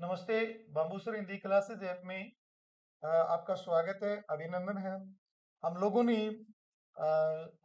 नमस्ते। बाम्बूसर Hindi classes app में आपका स्वागत है, अभिनंदन है। हम लोगों ने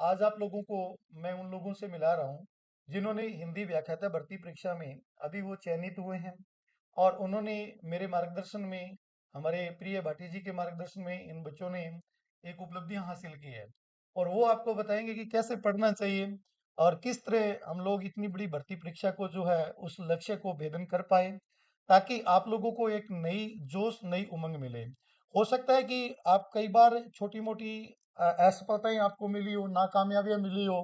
आज आप लोगों को मैं उन लोगों से मिला रहा हूँ जिन्होंने हिंदी व्याख्याता भर्ती परीक्षा में अभी वो चयनित हुए हैं, और उन्होंने मेरे मार्गदर्शन में, हमारे प्रिय भाटी जी के मार्गदर्शन में इन बच्चों ने एक उपलब्धियां हासिल की है। और वो आपको बताएंगे कि कैसे पढ़ना चाहिए और किस तरह हम लोग इतनी बड़ी भर्ती परीक्षा को जो है उस लक्ष्य को भेदन कर पाए, ताकि आप लोगों को एक नई जोश, नई उमंग मिले। हो सकता है कि आप कई बार छोटी मोटी असफलताएं आपको मिली हो, नाकामयाबियां मिली हो,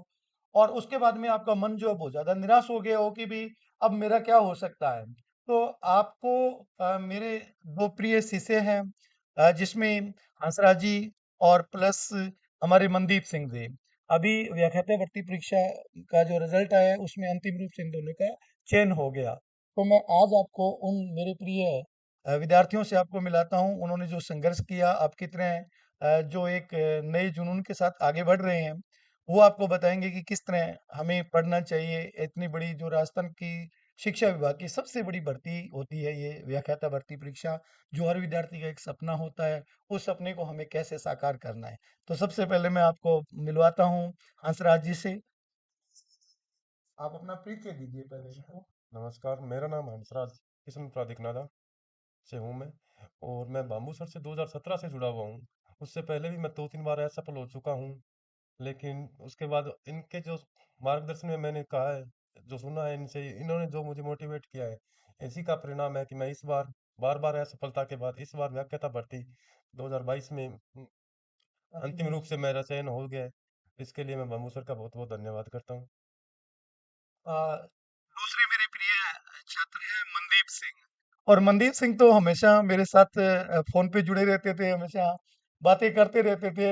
और उसके बाद में आपका मन जो है बहुत ज्यादा निराश हो गया हो कि भी अब मेरा क्या हो सकता है। तो आपको मेरे दो प्रिय शिष्य हैं, जिसमें हंसराज जी और प्लस हमारे मनदीप सिंह जी, अभी व्याख्याता भर्ती परीक्षा का जो रिजल्ट आया है उसमें अंतिम रूप से इन दोनों का चयन हो गया। तो मैं आज आपको उन मेरे प्रिय विद्यार्थियों से आपको मिलाता हूँ। उन्होंने जो संघर्ष किया, आप कितने जो एक नए जुनून के साथ आगे बढ़ रहे हैं, वो आपको बताएंगे कि किस तरह हमें पढ़ना चाहिए। इतनी बड़ी जो राजस्थान की शिक्षा विभाग की सबसे बड़ी भर्ती होती है ये व्याख्याता भर्ती परीक्षा, जो हर विद्यार्थी का एक सपना होता है, उस सपने को हमें कैसे साकार करना है। तो सबसे पहले मैं आपको मिलवाता हूँ हंसराज जी से। आप अपना परिचय दीजिए पहले। नमस्कार, मेरा नाम हंसराज किस्म प्राधिकनाथा से हूँ मैं। और मैं बाम्बूसर से 2017 से जुड़ा हुआ हूँ। उससे पहले भी मैं 2-3 बार असफल हो चुका हूँ, लेकिन उसके बाद इनके जो मार्गदर्शन में मैंने कहा है, जो सुना है इनसे, इन्होंने जो मुझे मोटिवेट किया है, इसी का परिणाम है कि मैं इस बार बार बार असफलता के बाद इस बार व्याख्याता भर्ती 2022 में अंतिम रूप से मेरा चयन हो गया है। इसके लिए मैं बाम्बूसर का बहुत बहुत धन्यवाद करता हूँ। दूसरे मेरे प्रिय छात्र हैं मनदीप सिंह। और मनदीप सिंह तो हमेशा मेरे साथ फोन पे जुड़े रहते थे, हमेशा बातें करते रहते थे।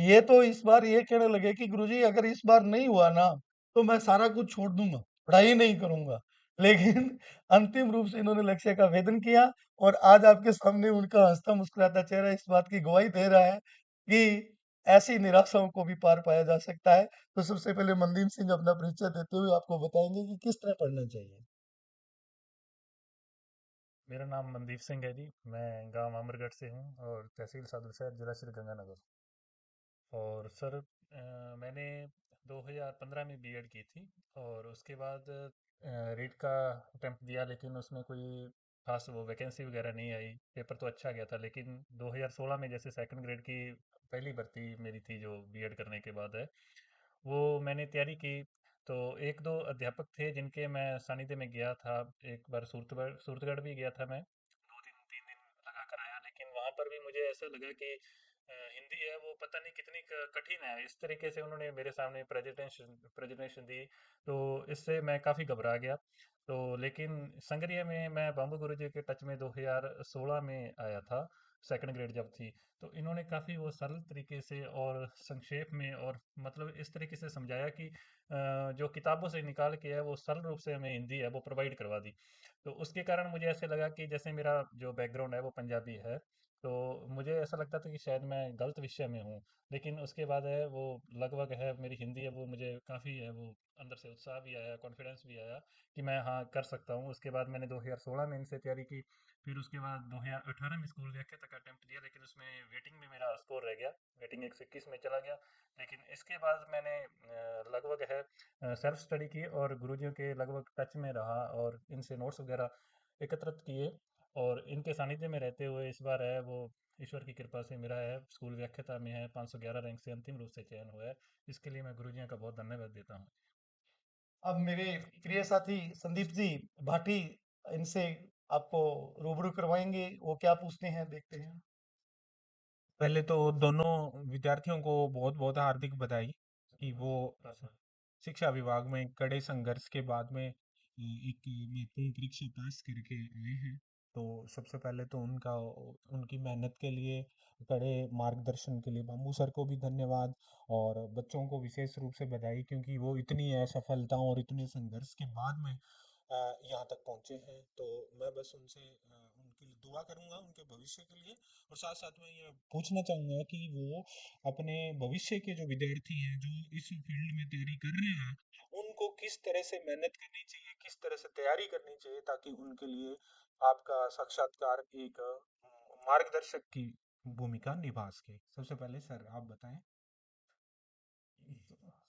ये तो इस बार ये कहने लगे कि गुरुजी अगर इस बार नहीं हुआ ना, तो मैं सारा कुछ छोड़ दूंगा, पढ़ाई नहीं करूंगा। लेकिन अंतिम रूप से इन्होंने लक्ष्य का भेदन किया, और आज आपके सामने उनका हंसता मुस्कुराता चेहरा इस बात की गवाही दे रहा है कि ऐसी निराशाओं को भी पार पाया जा सकता है। तो सबसे पहले मनदीप सिंह अपना परिचय देते हुए आपको बताएंगे कि किस तरह पढ़ना चाहिए। मेरा नाम मनदीप सिंह है जी। मैं गांव अमरगढ़ से हूँ और तहसील सादुलशहर जिला श्री गंगानगर। और सर मैंने 2015 में बीएड की थी और उसके बाद रीट का अटेम्प्ट दिया, लेकिन उसमें कोई खास वो वैकेंसी वगैरह नहीं आई। पेपर तो अच्छा गया था, लेकिन 2016 में जैसे सेकंड ग्रेड की पहली भर्ती मेरी थी जो बीएड करने के बाद है, वो मैंने तैयारी की। तो एक दो अध्यापक थे जिनके मैं सानिध्य में गया था। एक बार सूरतगढ़ भी गया था मैं, 2 दिन 3 दिन लगा कर आया। लेकिन वहाँ पर भी मुझे ऐसा लगा कि हिंदी है वो पता नहीं कितनी कठिन है। इस तरीके से उन्होंने मेरे सामने प्रेजेंटेशन प्रेजेंटेशन दी, तो इससे मैं काफ़ी घबरा गया। तो लेकिन संगरिया में मैं बाबू गुरु जी के टच में 2016 में आया था, सेकंड ग्रेड जब थी। तो इन्होंने काफ़ी वो सरल तरीके से और संक्षेप में और मतलब इस तरीके से समझाया कि जो किताबों से निकाल के है वो सरल रूप से हमें हिंदी है वो प्रोवाइड करवा दी। तो उसके कारण मुझे ऐसे लगा कि जैसे मेरा जो बैकग्राउंड है वो पंजाबी है, तो मुझे ऐसा लगता था कि शायद मैं गलत विषय में हूँ। लेकिन उसके बाद है वो लगभग है मेरी हिंदी है वो मुझे काफ़ी है वो अंदर से उत्साह भी आया, कॉन्फिडेंस भी आया कि मैं हाँ कर सकता हूँ। उसके बाद मैंने 2016 में इनसे तैयारी की। फिर उसके बाद 2018 में स्कूल व्याख्या तक अटेम्प्ट दिया, लेकिन उसमें वेटिंग में मेरा स्कोर रह गया, वेटिंग 121 में चला गया। लेकिन इसके बाद मैंने लगभग है सेल्फ स्टडी की और गुरुजियों के लगभग टच में रहा और इनसे नोट्स वगैरह एकत्रित किए। और इनके सानिध्य में रहते हुए इस बार है वो ईश्वर की कृपा से मेरा है स्कूल व्याख्याता में है 511 रैंक से अंतिम रूप से चयन हुआ है। इसके लिए मैं गुरुजियों का बहुत धन्यवाद देता हूँ। अब मेरे प्रिय साथी संदीप जी भाटी, इनसे आपको रूबरू करवाएंगे, वो क्या पूछते हैं देखते हैं। पहले तो दोनों विद्यार्थियों को बहुत बहुत हार्दिक बधाई कि वो शिक्षा विभाग में कड़े संघर्ष के बाद में एक महत्वपूर्ण परीक्षा पास करके आए हैं। तो सबसे पहले तो उनका उनकी मेहनत के लिए, कड़े मार्गदर्शन के लिए बम्बू सर को भी धन्यवाद। और बच्चों को विशेष रूप से बधाई, क्योंकि वो इतनी असफलताओं और इतने संघर्ष के बाद में यहाँ तक पहुँचे हैं। तो मैं बस उनसे उनके लिए दुआ करूंगा उनके भविष्य के लिए। और साथ साथ में ये पूछना चाहूंगा कि वो अपने भविष्य के जो विद्यार्थी हैं जो इस फील्ड में तैयारी कर रहे हैं, उनको किस तरह से मेहनत करनी चाहिए, किस तरह से तैयारी करनी चाहिए ताकि उनके लिए आपका साक्षात्कार एक मार्गदर्शक की भूमिका निभा सके। सबसे पहले सर आप बताएं।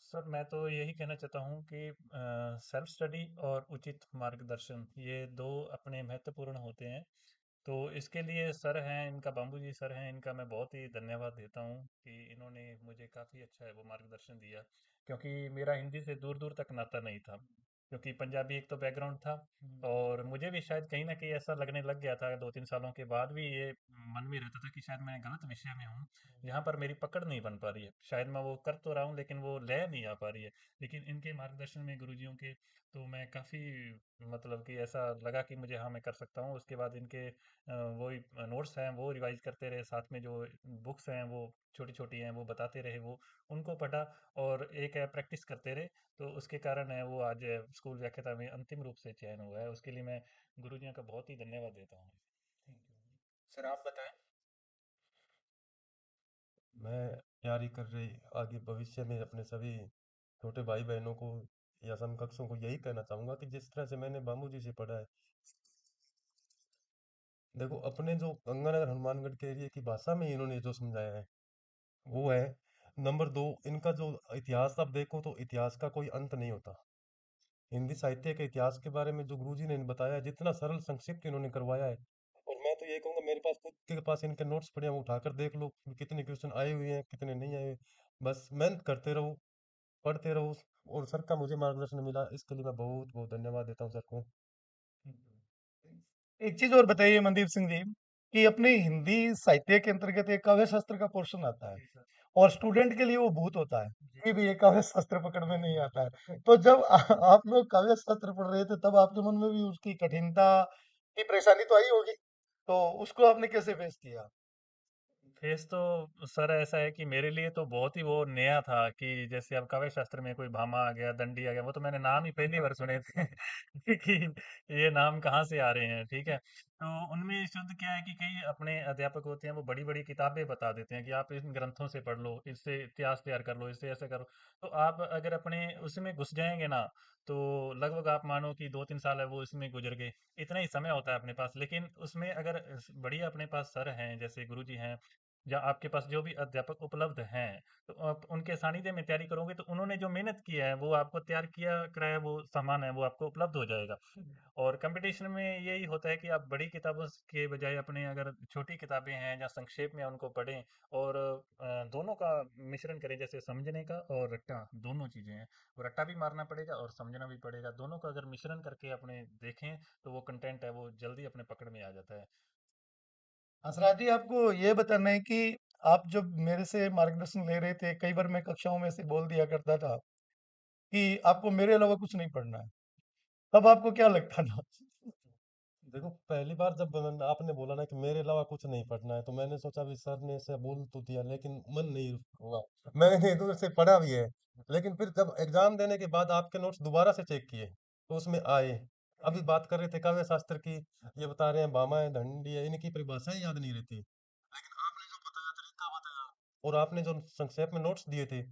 सर मैं तो यही कहना चाहता हूँ कि सेल्फ स्टडी और उचित मार्गदर्शन ये दो अपने महत्वपूर्ण होते हैं। तो इसके लिए सर हैं, इनका बाम्बू जी सर हैं, इनका मैं बहुत ही धन्यवाद देता हूँ कि इन्होंने मुझे काफ़ी अच्छा है वो मार्गदर्शन दिया। क्योंकि मेरा हिंदी से दूर दूर तक नाता नहीं था, क्योंकि पंजाबी एक तो बैकग्राउंड था। और मुझे भी शायद कहीं ना कहीं ऐसा लगने लग गया था, 2-3 सालों के बाद भी ये मन में रहता था कि शायद मैं गलत विषय में हूँ, यहाँ पर मेरी पकड़ नहीं बन पा रही है। शायद मैं वो कर तो रहा हूँ लेकिन वो लय नहीं आ पा रही है। लेकिन इनके मार्गदर्शन में, गुरुजियों के, तो मैं काफ़ी, मतलब कि ऐसा लगा कि मुझे, हाँ, मैं कर सकता हूँ। उसके बाद इनके वही नोट्स हैं वो रिवाइज करते रहे, साथ में जो बुक्स हैं वो छोटी छोटी हैं वो बताते रहे, वो उनको पढ़ा और एक है प्रैक्टिस करते रहे। तो उसके कारण है वो आज स्कूल व्याख्याता में अंतिम रूप से चयन हुआ है। उसके लिए मैं गुरुजियों का बहुत ही धन्यवाद देता हूँ। थैंक यू सर, आप बताएं। मैं तैयारी कर रही आगे भविष्य में अपने सभी छोटे भाई बहनों को या समकक्षों को यही कहना चाहूंगा कि जिस तरह से मैंने बाबू जी से पढ़ा है, देखो अपने जो गंगानगर हनुमानगढ़ के एरिया की भाषा में इन्होंने जो समझाया है वो है। नंबर दो, इनका जो इतिहास आप देखो तो इतिहास का कोई अंत नहीं होता। हिंदी साहित्य के इतिहास के बारे में जो गुरुजी ने बताया है, जितना सरल संक्षिप्त इन्होंने करवाया है, और मैं तो ये कहूंगा मेरे पास खुद के पास इनके नोट्स पड़े हैं, वो उठाकर देख लो कि कितने क्वेश्चन आए हुए हैं कितने नहीं आए हुए। बस मेहनत करते रहो, पढ़ते रहो, और सर का मुझे मार्गदर्शन मिला, इसके लिए मैं बहुत बहुत धन्यवाद देता हूँ सर को। एक चीज और बताइए मनदीप सिंह जी, कि अपने हिंदी साहित्य के अंतर्गत एक काव्य शास्त्र का पोर्शन आता है जी सर। और स्टूडेंट के लिए वो भूत होता है जी कि भी ये काव्य शास्त्र पकड़ में नहीं आता है। तो जब आप लोग काव्य शास्त्र पढ़ रहे थे तब आपके मन में भी उसकी कठिनता की परेशानी तो आई होगी, तो उसको आपने कैसे फेस किया? फेस तो सर ऐसा है कि मेरे लिए तो बहुत ही वो नया था कि जैसे अब काव्य शास्त्र में कोई भामा आ गया, दंडी आ गया, वो तो मैंने नाम ही पहली बार सुने थे कि ये नाम कहाँ से आ रहे हैं। ठीक है, तो उनमें शुद्ध क्या है कि कई अपने अध्यापक होते हैं वो बड़ी बड़ी किताबें बता देते हैं कि आप इन ग्रंथों से पढ़ लो, इससे इतिहास तैयार कर लो, इससे ऐसा करो। तो आप अगर अपने उसमें घुस जाएंगे ना, तो लगभग आप मानो कि 2-3 साल है वो इसमें गुजर गए। इतना ही समय होता है अपने पास। लेकिन उसमें अगर बढ़िया अपने पास सर हैं, जैसे गुरुजी हैं, या आपके पास जो भी अध्यापक उपलब्ध हैं, तो आप उनके सानिध्य में तैयारी करोगे तो उन्होंने जो मेहनत किया है वो आपको तैयार किया कराया वो सामान है वो आपको उपलब्ध हो जाएगा। और कंपटीशन में यही होता है कि आप बड़ी किताबों के बजाय अपने अगर छोटी किताबें हैं या संक्षेप में उनको पढ़ें, और दोनों का मिश्रण करें, जैसे समझने का और रट्टा, दोनों चीज़ें हैं। वो रट्टा भी मारना पड़ेगा और समझना भी पड़ेगा, दोनों का अगर मिश्रण करके अपने देखें तो वो कंटेंट है वो जल्दी अपने पकड़ में आ जाता है। हंसराज जी, आपको ये बताना है कि आप जब मेरे से मार्गदर्शन ले रहे थे, कई बार मैं कक्षाओं में से बोल दिया करता था कि आपको मेरे अलावा कुछ नहीं पढ़ना है, तब आपको क्या लगता था? देखो पहली बार जब आपने बोला ना कि मेरे अलावा कुछ नहीं पढ़ना है, तो मैंने सोचा भी सर ने ऐसे बोल तो दिया लेकिन मन नहीं हुआ। मैंने इधर से पढ़ा भी है, लेकिन फिर जब एग्जाम देने के बाद आपके नोट्स दोबारा से चेक किए तो उसमें आए। अभी बात कर रहे थे काव्य शास्त्र की, ये बता रहे हैं भामा है दंडी है, इनकी परिभाषाएं याद नहीं रहती, लेकिन आपने जो बताया तरीका बताया और आपने जो संक्षेप में नोट्स दिए थे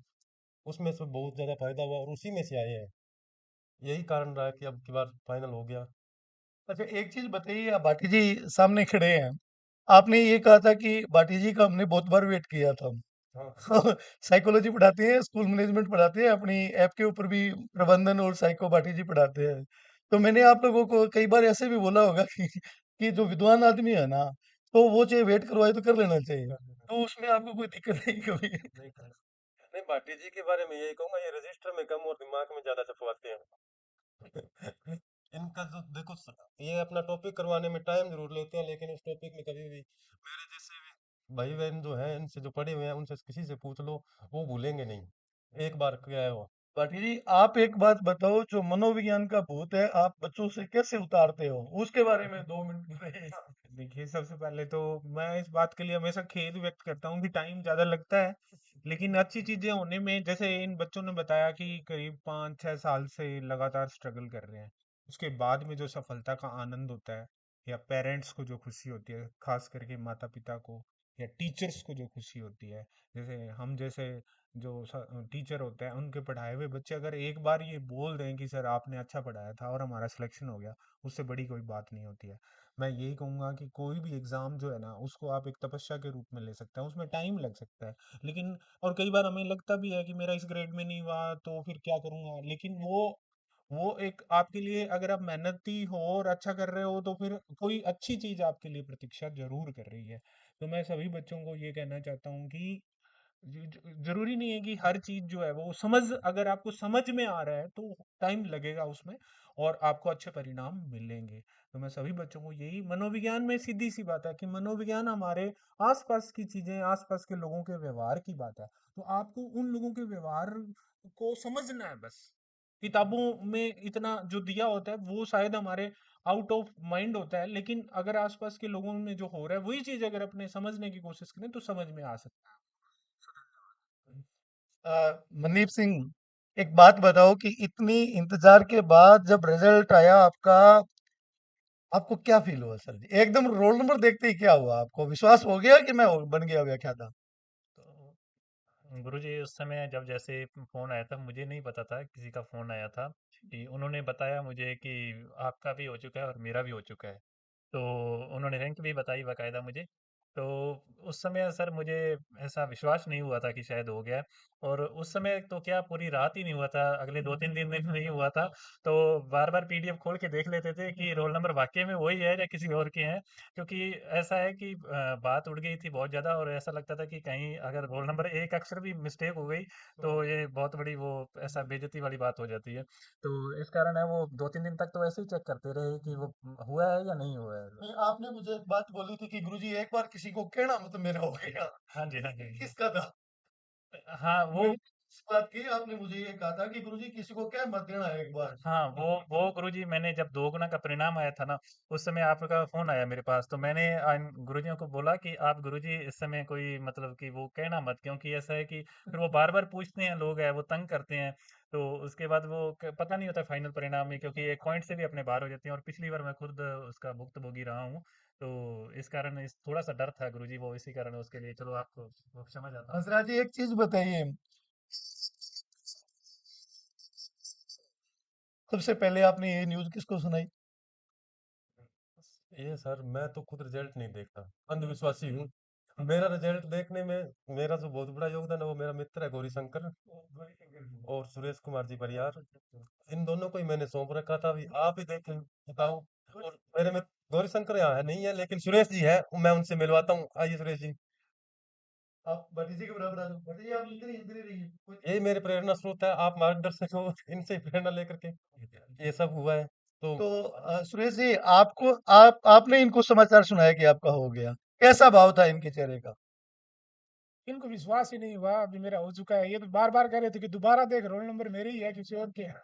उसमें से बहुत ज्यादा फायदा हुआ और उसी में से आए हैं। यही कारण रहा कि अब की बार फाइनल हो गया। अच्छा, एक चीज बताइए, आप भाटी जी सामने खड़े हैं, आपने ये कहा था कि भाटी जी का हमने बहुत बार वेट किया था। हाँ। साइकोलॉजी पढ़ाते हैं, स्कूल मैनेजमेंट पढ़ाते हैं, अपनी ऐप के ऊपर भी प्रबंधन और साइको भाटी जी पढ़ाते हैं। तो मैंने आप लोगों को कई बार ऐसे भी बोला होगा कि जो विद्वान आदमी है ना, तो वो चाहे वेट करवाए तो कर लेना चाहिए। तो उसमें आपको कोई दिक्कत नहीं कभी? नहीं कर नहीं, भाटी जी के बारे में यही कहूंगा, ये रजिस्टर में कम और दिमाग में ज्यादा छपवाते हैं। इनका जो देखो ये अपना टॉपिक करवाने में टाइम जरूर लेते हैं, लेकिन उस टॉपिक में कभी भी मेरे जैसे भी भाई बहन जो है इनसे जो पढ़े हुए हैं उनसे किसी से पूछ लो, वो भूलेंगे नहीं, एक बार क्या है वो। भाटी जी, आप एक बात बताओ, जो मनोविज्ञान का भूत है आप बच्चों से कैसे उतारते हो, उसके बारे में 2 मिनट में। देखिए, सबसे पहले तो मैं इस बात के लिए हमेशा खेद व्यक्त करता हूँ कि टाइम ज़्यादा लगता है, लेकिन अच्छी चीज़ें होने में, जैसे इन बच्चों ने बताया कि करीब 5-6 साल से लगातार स्ट्रगल कर रहे हैं, उसके बाद में जो सफलता का आनंद होता है, या पेरेंट्स को जो खुशी होती है, खास करके माता पिता को या टीचर्स को जो खुशी होती है, जैसे हम जैसे जो टीचर होते हैं उनके पढ़ाए हुए बच्चे अगर एक बार ये बोल दें कि सर आपने अच्छा पढ़ाया था और हमारा सिलेक्शन हो गया, उससे बड़ी कोई बात नहीं होती है। मैं यही कहूँगा कि कोई भी एग्ज़ाम जो है ना उसको आप एक तपस्या के रूप में ले सकते हैं, उसमें टाइम लग सकता है, लेकिन और कई बार हमें लगता भी है कि मेरा इस ग्रेड में नहीं हुआ तो फिर क्या करूँगा, लेकिन वो एक आपके लिए अगर आप मेहनती हो और अच्छा कर रहे हो तो फिर कोई अच्छी चीज़ आपके लिए प्रतीक्षा जरूर कर रही है। तो मैं सभी बच्चों को ये कहना चाहता हूँ कि जरूरी नहीं है कि हर चीज जो है वो समझ, अगर आपको समझ में आ रहा है तो टाइम लगेगा उसमें और आपको अच्छे परिणाम मिलेंगे। तो मैं सभी बच्चों को यही, मनोविज्ञान में सीधी सी बात है कि मनोविज्ञान हमारे आसपास की चीजें, आसपास के लोगों के व्यवहार की बात है। तो आपको उन लोगों के व्यवहार को समझना है बस। किताबों में इतना जो दिया होता है वो शायद हमारे आउट ऑफ माइंड होता है, लेकिन अगर आसपास के लोगों में जो हो रहा है वही चीज अगर अपने समझने की कोशिश करें तो समझ में आ सकता है। मनदीप सिंह, एक बात बताओ कि इतनी इंतजार के बाद जब रिजल्ट आया आपका, आपको क्या फील हुआ सर जी? एकदम रोल नंबर देखते ही क्या हुआ? आपको विश्वास हो गया कि मैं बन गया व्याख्याता? तो गुरुजी उस समय जब जैसे फ़ोन आया था, मुझे नहीं पता था, किसी का फ़ोन आया था कि उन्होंने बताया मुझे कि आपका भी हो चुका है और मेरा भी हो चुका है। तो उन्होंने रैंक भी बताई बाकायदा मुझे। तो उस समय सर मुझे ऐसा विश्वास नहीं हुआ था कि शायद हो गया। और उस समय तो क्या पूरी रात ही नहीं हुआ था, अगले 2-3 दिन नहीं हुआ था। तो बार-बार पीडीएफ खोल के देख लेते थे कि रोल नंबर वाक़ई में वही है या किसी और के हैं। क्योंकि ऐसा है कि बात उड़ गई थी बहुत ज़्यादा और ऐसा लगता था कि कहीं अगर रोल नंबर एक अक्षर भी मिस्टेक हो गई, तो ये बहुत बड़ी वो ऐसा बेइज़्ज़ती वाली बात हो जाती है। तो इस कारण है वो 2-3 दिन तक तो ऐसे ही चेक करते रहे कि वो हुआ है या नहीं हुआ है। नहीं, आपने मुझे एक बात बोली थी कि गुरुजी एक बार किसी को कहना मतलब मेरा हो गया। हाँ जी, हाँ जी। किसका था? हाँ, वो मैंने इस बात की, आपने मुझे ये कहा था कि गुरुजी किसी को कह मत देना एक बार। हाँ, वो गुरुजी, मैंने जब दोगुना का परिणाम आया था ना, उस समय आपका फ़ोन आया मेरे पास। तो मैंने गुरुजियों को बोला कि आप गुरुजी इस समय कोई मतलब कि वो कहना मत, क्योंकि ऐसा है कि फिर वो बार-बार पूछते हैं, लोग हैं वो तंग करते हैं। तो उसके बाद वो पता नहीं होता फाइनल परिणाम में, क्योंकि एक पॉइंट से भी अपने बाहर हो जाते हैं और पिछली बार मैं खुद उसका भुक्तभोगी रहा हूँ। तो इस कारण इस थोड़ा सा डर था गुरुजी, वो इसी कारण उसके लिए चलो आपको वो समझ आता हूँ। हंसराज जी, एक चीज बताइए, सबसे पहले आपने ये न्यूज़ किसको सुनाई? ये सर मैं तो खुद रिजल्ट नहीं देखता, अंधविश्वासी हूँ। मेरा रिजल्ट देखने में मेरा जो बहुत बड़ा योगदान है वो मेरा मित्र है गौरी शंकर और सुरेश कुमार जी परियार। इन दोनों को ही मैंने सौंप रखा था, अभी आप ही देखें बताओ। और मेरे में गौरी शंकर यहाँ है नहीं है, लेकिन सुरेश जी है, मैं उनसे मिलवाता हूँ। आइए सुरेश जी। आप भट्टी जी के बराबर आ जाओ। भट्टी जी, आप इधर ही रहिए। यही मेरे प्रेरणा स्रोत है, आप मार्गदर्शक हो। इनसे ही प्रेरणा लेकर के ये सब हुआ है। तो तो सुरेश जी, आपको आपने इनको समाचार सुनाया कि आपका हो गया, कैसा भाव था इनके चेहरे का? इनको विश्वास ही नहीं हुआ अभी मेरा हो चुका है। ये तो बार बार कह रहे थे कि दोबारा देख, रोल नंबर मेरे ही है किसी और के है।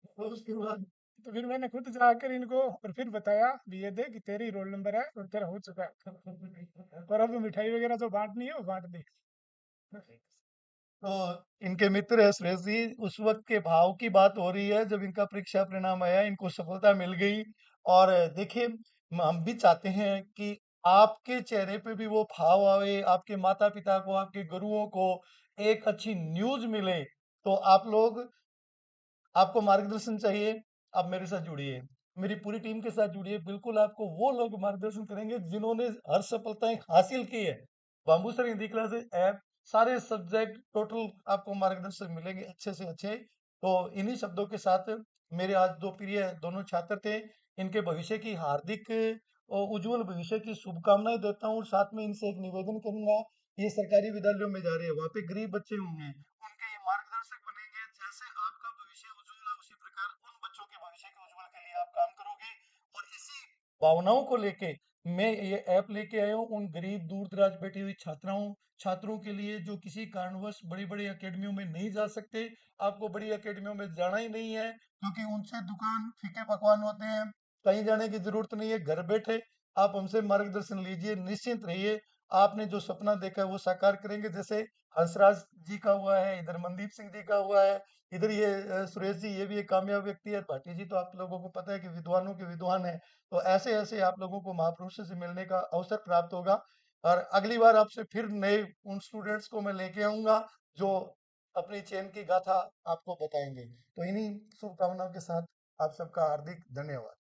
तो उसके बाद तो फिर मैंने खुद जाकर इनको और फिर बताया भी, ये देख तेरे ही रोल नंबर है और तेरा हो चुका है। और अब मिठाई वगैरह जो बांटनी है वो बांट दी। तो इनके मित्र है सुरेश जी, उस वक्त के भाव की बात हो रही है जब इनका परीक्षा परिणाम आया, इनको सफलता मिल गई। और देखिए, हम भी चाहते हैं कि आपके चेहरे पे भी वो भाव आवे, आपके माता पिता को, आपके गुरुओं को एक अच्छी न्यूज मिले। तो आप लोग, आपको मार्गदर्शन चाहिए, आप मेरे साथ जुड़िए, मेरी पूरी टीम के साथ जुड़िए। बिल्कुल आपको वो लोग मार्गदर्शन करेंगे जिन्होंने हर सफलताएं हासिल की है। Bamboo sir Hindi classes app, सारे सब्जेक्ट टोटल आपको मार्गदर्शन मिलेंगे अच्छे से अच्छे। तो इन्हीं शब्दों के साथ, मेरे आज दो प्रिय दोनों छात्र थे, इनके भविष्य की हार्दिक और उज्जवल भविष्य की शुभकामनाएं देता हूँ। और साथ में इनसे एक निवेदन करूंगा, ये सरकारी विद्यालयों में जा रहे हैं, वहाँ पे गरीब बच्चे होंगे, उनके ये मार्गदर्शक बनेंगे। जैसे आपका भविष्य उज्जवल है, उसी प्रकार उन बच्चों के भविष्य के उज्जवल के लिए आप काम करोगे। और इसी भावनाओं को लेके मैं ये ऐप लेके आया हूँ उन गरीब दूर दराज बैठी हुई छात्रों के लिए, जो किसी कारणवश बड़ी बड़ी एकेडमियों में नहीं जा सकते। आपको बड़ी एकेडमियों में जाना ही नहीं है, क्योंकि उनसे दुकान फीके पकवान होते हैं। कहीं जाने की जरूरत नहीं है, घर बैठे आप हमसे मार्गदर्शन लीजिए, निश्चिंत रहिए। आपने जो सपना देखा है वो साकार करेंगे। जैसे हंसराज जी का हुआ है, इधर मनदीप सिंह जी का हुआ है, इधर ये सुरेश जी, ये भी एक कामयाब व्यक्ति है। भाटी जी तो आप लोगों को पता है कि विद्वानों के विद्वान है। तो ऐसे ऐसे आप लोगों को महापुरुषों से मिलने का अवसर प्राप्त होगा। और अगली बार आपसे फिर नए उन स्टूडेंट्स को मैं लेके आऊंगा जो अपनी चयन की गाथा आपको बताएंगे। तो इन्हीं शुभकामनाओं के साथ आप सबका हार्दिक धन्यवाद।